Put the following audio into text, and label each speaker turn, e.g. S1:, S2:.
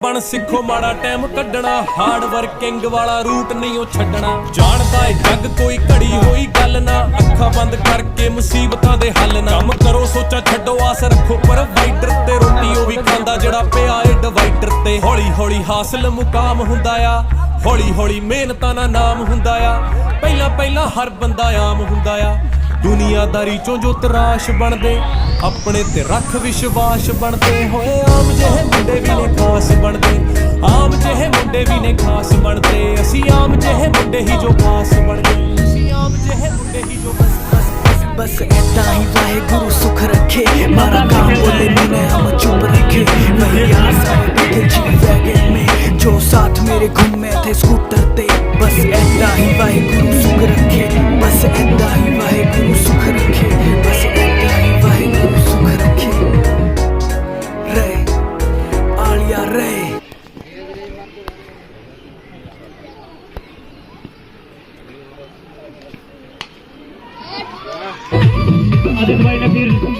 S1: ਬਣ ਸਿੱਖੋ ਮਾੜਾ ਟਾਈਮ ਕੱਢਣਾ ਹਾਰਡ ਵਰਕਿੰਗ ਵਾਲਾ ਰੂਟ ਨਹੀਂ ਉਹ ਛੱਡਣਾ ਜਾਣਦਾ ਏ ਜੱਗ ਕੋਈ ਘੜੀ ਹੋਈ ਗੱਲ ਨਾ ਅੱਖਾਂ ਬੰਦ ਕਰਕੇ ਮੁਸੀਬਤਾਂ ਦੇ ਹੱਲ ਨਾ ਕੰਮ ਕਰੋ ਸੋਚਾਂ ਛੱਡੋ ਆਸ ਰੱਖੋ ਪ੍ਰੋਵਾਈਡਰ ਤੇ ਰੋਟੀ ਉਹ ਵੀ ਖਾਂਦਾ ਜਿਹੜਾ ਪਿਆ ਏ ਡਿਵਾਈਡਰ ਤੇ ਹੌਲੀ ਹੌਲੀ ਹਾਸਲ ਮੁਕਾਮ ਹੁੰਦਾ ਆ ਹੌਲੀ ਹੌਲੀ ਮਿਹਨਤਾਂ ਨਾਲ ਨਾਮ ਹੁੰਦਾ ਆ ਪਹਿਲਾਂ ਹਰ ਬੰਦਾ ਆਮ ਹੁੰਦਾ ਆ ਦੁਨੀਆਦਾਰੀ ਚੋਂ ਜੋ ਤਰਾਸ਼ ਬਣਦੇ ਆਪਣੇ ਤੇ ਰੱਖ ਵਿਸ਼ਵਾਸ ਬਣਦੇ ਹੋਏ ਆਮ ਜਿਹੇ ਮੁੰਡੇ ਵੀ ਨੇ ਖਾਸ ਬਣਦੇ ਆਮ ਜਿਹੇ ਮੁੰਡੇ ਵੀ ਨੇ ਖਾਸ ਬਣਦੇ ਅਸੀਂ ਆਮ ਜਿਹੇ ਮੁੰਡੇ ਹੀ ਜੋ ਖਾਸ ਬਣਦੇ ਅਸੀਂ ਆਮ ਜਿਹੇ ਮੁੰਡੇ ਹੀ ਜੋ
S2: बस ऐसा ही वाहेगुरु सुख रखे मारा काम बोले मैंने हम चुप रखे वही यार सारे बैठे जी वैगन में जो साथ मेरे घूमे थे स्कूटर ते बस ऐसा ही वाहेगुरु सुख रखे बस ऐसा ही वाहेगुरु सुख रखे बस ऐसा ही वाहेगुरु सुख रखे रे आलिया रे
S3: आदित्य भाई ने फिर